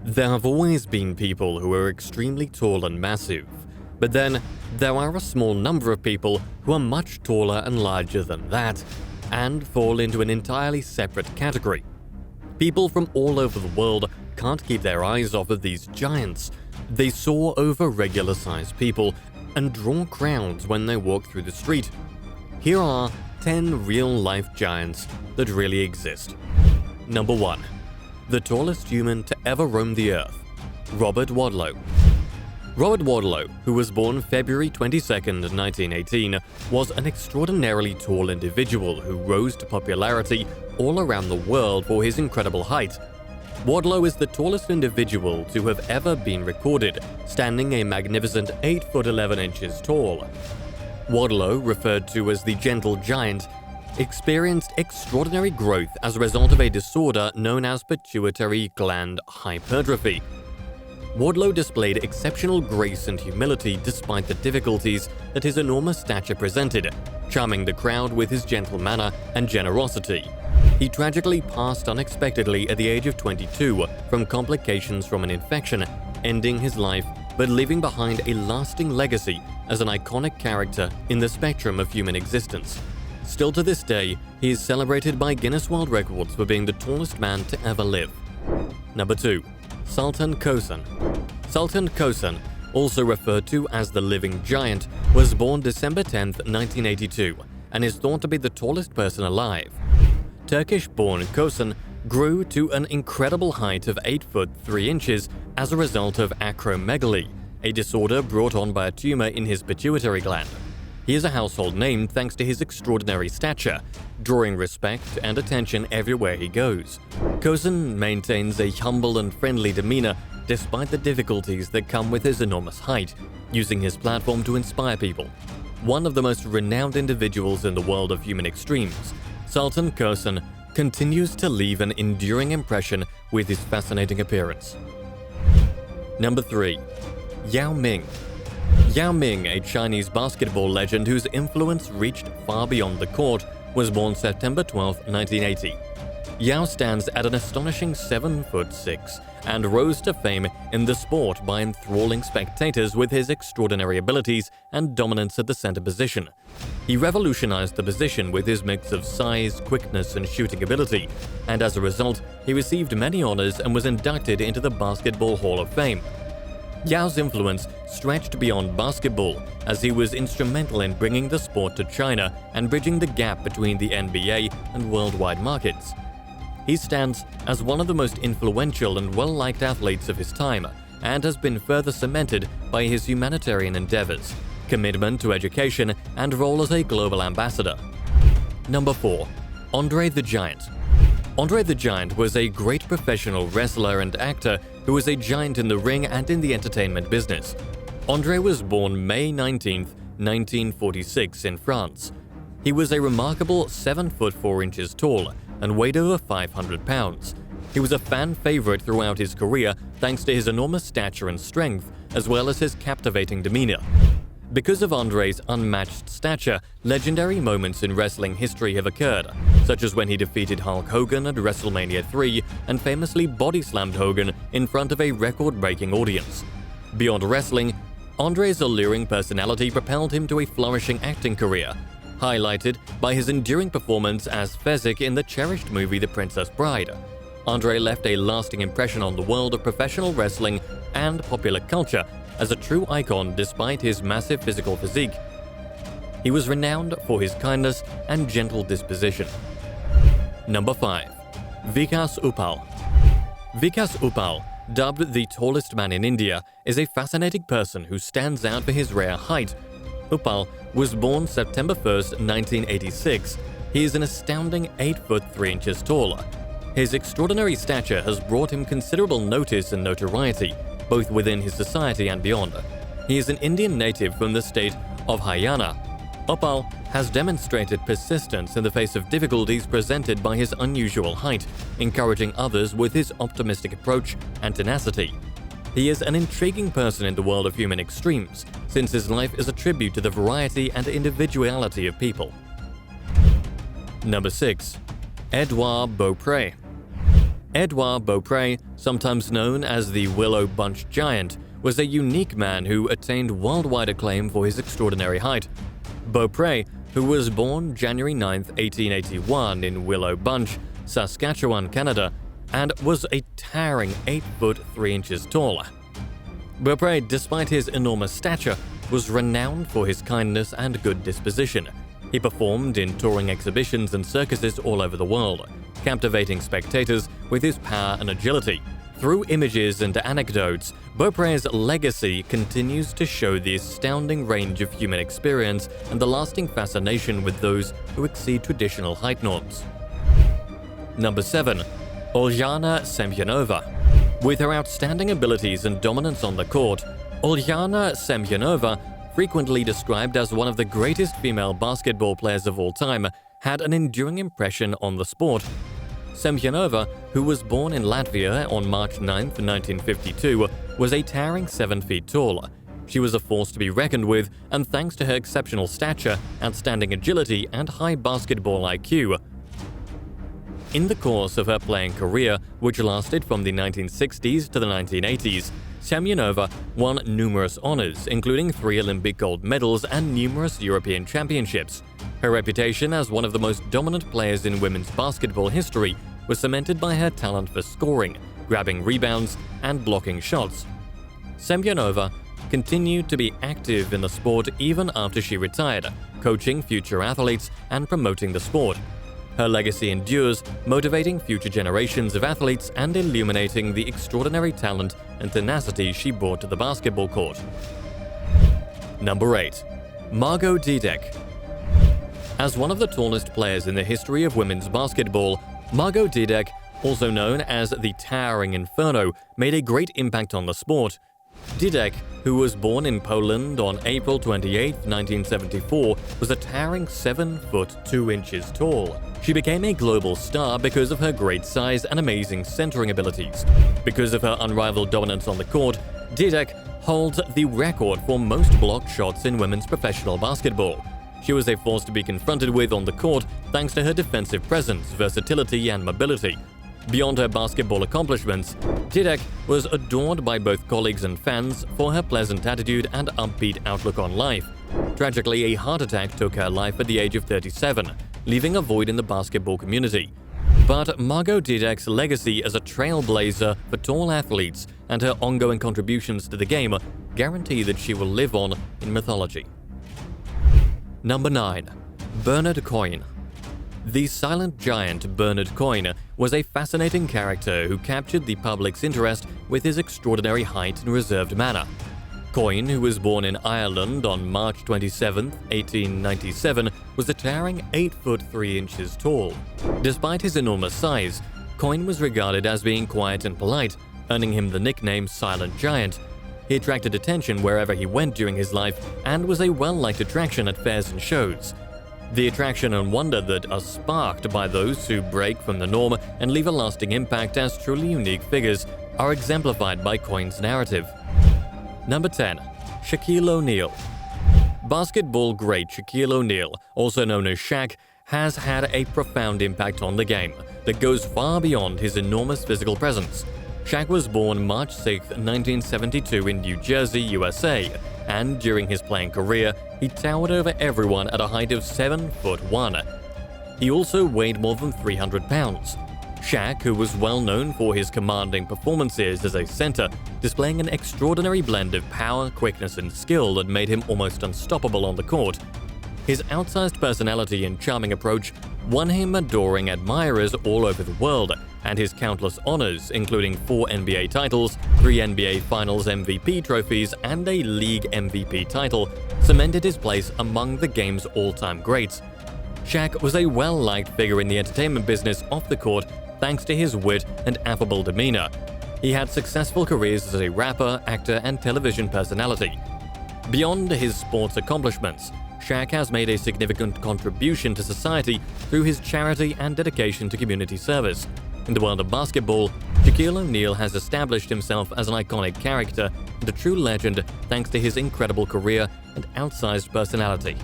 There have always been people who are extremely tall and massive, but then there are a small number of people who are much taller and larger than that, and fall into an entirely separate category. People from all over the world can't keep their eyes off of these giants. They soar over regular-sized people and draw crowds when they walk through the street. Here are 10 real-life giants that really exist. Number 1. The tallest human to ever roam the earth, Robert Wadlow. Robert Wadlow, who was born February 22, 1918, was an extraordinarily tall individual who rose to popularity all around the world for his incredible height. Wadlow is the tallest individual to have ever been recorded, standing a magnificent 8 foot 11 inches tall. Wadlow, referred to as the Gentle Giant, experienced extraordinary growth as a result of a disorder known as pituitary gland hypertrophy. Wadlow displayed exceptional grace and humility despite the difficulties that his enormous stature presented, charming the crowd with his gentle manner and generosity. He tragically passed unexpectedly at the age of 22 from complications from an infection, ending his life but leaving behind a lasting legacy as an iconic character in the spectrum of human existence. Still to this day, he is celebrated by Guinness World Records for being the tallest man to ever live. Number 2. Sultan Kosen. Sultan Kosen, also referred to as the Living Giant, was born December 10, 1982, and is thought to be the tallest person alive. Turkish-born Kosen grew to an incredible height of 8 foot 3 inches as a result of acromegaly, a disorder brought on by a tumor in his pituitary gland. He is a household name thanks to his extraordinary stature, drawing respect and attention everywhere he goes. Kosen maintains a humble and friendly demeanor despite the difficulties that come with his enormous height, using his platform to inspire people. One of the most renowned individuals in the world of human extremes, Sultan Kosen continues to leave an enduring impression with his fascinating appearance. Number 3. Yao Ming. Yao Ming, a Chinese basketball legend whose influence reached far beyond the court, was born September 12, 1980. Yao stands at an astonishing 7 foot 6 and rose to fame in the sport by enthralling spectators with his extraordinary abilities and dominance at the center position. He revolutionized the position with his mix of size, quickness, and shooting ability, and as a result, he received many honors and was inducted into the Basketball Hall of Fame. Yao's influence stretched beyond basketball, as he was instrumental in bringing the sport to China and bridging the gap between the NBA and worldwide markets. He stands as one of the most influential and well-liked athletes of his time, and has been further cemented by his humanitarian endeavors, commitment to education, and role as a global ambassador. Number 4. Andre the Giant. Andre the Giant was a great professional wrestler and actor who was a giant in the ring and in the entertainment business. Andre was born May 19, 1946 in France. He was a remarkable 7 foot 4 inches tall and weighed over 500 pounds. He was a fan favorite throughout his career thanks to his enormous stature and strength, as well as his captivating demeanor. Because of Andre's unmatched stature, legendary moments in wrestling history have occurred, such as when he defeated Hulk Hogan at WrestleMania 3 and famously body-slammed Hogan in front of a record-breaking audience. Beyond wrestling, Andre's alluring personality propelled him to a flourishing acting career, highlighted by his enduring performance as Fezzik in the cherished movie The Princess Bride. Andre left a lasting impression on the world of professional wrestling and popular culture as a true icon despite his massive physical physique. He was renowned for his kindness and gentle disposition. Number 5. Vishkas Upau. Vishkas Upau, dubbed the tallest man in India, is a fascinating person who stands out for his rare height. Upau was born September 1, 1986. He is an astounding 8 foot 3 inches tall. His extraordinary stature has brought him considerable notice and notoriety, both within his society and beyond. He is an Indian native from the state of Haryana. Upau has demonstrated persistence in the face of difficulties presented by his unusual height, encouraging others with his optimistic approach and tenacity. He is an intriguing person in the world of human extremes, since his life is a tribute to the variety and individuality of people. Number 6. Edouard Beaupre. Edouard Beaupre, sometimes known as the Willow Bunch Giant, was a unique man who attained worldwide acclaim for his extraordinary height. Beaupre, who was born January 9, 1881 in Willow Bunch, Saskatchewan, Canada, and was a towering 8 foot 3 inches tall. Beaupre, despite his enormous stature, was renowned for his kindness and good disposition. He performed in touring exhibitions and circuses all over the world, captivating spectators with his power and agility. Through images and anecdotes, Beaupre's legacy continues to show the astounding range of human experience and the lasting fascination with those who exceed traditional height norms. Number 7. Ozana Sempionova. With her outstanding abilities and dominance on the court, Ozana Sempionova, frequently described as one of the greatest female basketball players of all time, had an enduring impression on the sport. Sempionova, who was born in Latvia on March 9, 1952, was a towering 7 feet tall. She was a force to be reckoned with, and thanks to her exceptional stature, outstanding agility, and high basketball IQ. In the course of her playing career, which lasted from the 1960s to the 1980s, Sempionova won numerous honors, including 3 Olympic gold medals and numerous European championships. Her reputation as one of the most dominant players in women's basketball history was cemented by her talent for scoring, grabbing rebounds, and blocking shots. Sempionova continued to be active in the sport even after she retired, coaching future athletes and promoting the sport. Her legacy endures, motivating future generations of athletes and illuminating the extraordinary talent and tenacity she brought to the basketball court. Number 8. Margot Dedek. As one of the tallest players in the history of women's basketball, Margot Dedek, also known as the Towering Inferno, made a great impact on the sport. Dedek, who was born in Poland on April 28, 1974, was a towering 7 foot 2 inches tall. She became a global star because of her great size and amazing centering abilities. Because of her unrivaled dominance on the court, Dedek holds the record for most blocked shots in women's professional basketball. She was a force to be confronted with on the court thanks to her defensive presence, versatility, and mobility. Beyond her basketball accomplishments, Dedek was adored by both colleagues and fans for her pleasant attitude and upbeat outlook on life. Tragically, a heart attack took her life at the age of 37, leaving a void in the basketball community. But Margot Dedek's legacy as a trailblazer for tall athletes and her ongoing contributions to the game guarantee that she will live on in mythology. Number 9. Bernard Coyne. The silent giant Bernard Coyne was a fascinating character who captured the public's interest with his extraordinary height and reserved manner. Coyne, who was born in Ireland on March 27, 1897, was a towering 8 foot 3 inches tall. Despite his enormous size, Coyne was regarded as being quiet and polite, earning him the nickname Silent Giant. He attracted attention wherever he went during his life and was a well-liked attraction at fairs and shows. The attraction and wonder that are sparked by those who break from the norm and leave a lasting impact as truly unique figures are exemplified by Coyne's narrative. Number 10. Shaquille ONeal. Basketball great Shaquille ONeal, also known as Shaq, has had a profound impact on the game that goes far beyond his enormous physical presence. Shaq was born March 6, 1972 in New Jersey, USA, and during his playing career, he towered over everyone at a height of 7 foot 1. He also weighed more than 300 pounds. Shaq, who was well known for his commanding performances as a center, displaying an extraordinary blend of power, quickness, and skill that made him almost unstoppable on the court. His outsized personality and charming approach won him adoring admirers all over the world, and his countless honors, including 4 NBA titles, 3 NBA Finals MVP trophies, and a league MVP title, cemented his place among the game's all-time greats. Shaq was a well-liked figure in the entertainment business off the court thanks to his wit and affable demeanor. He had successful careers as a rapper, actor, and television personality. Beyond his sports accomplishments, Shaq has made a significant contribution to society through his charity and dedication to community service. In the world of basketball, Shaquille ONeal has established himself as an iconic character and a true legend thanks to his incredible career and outsized personality.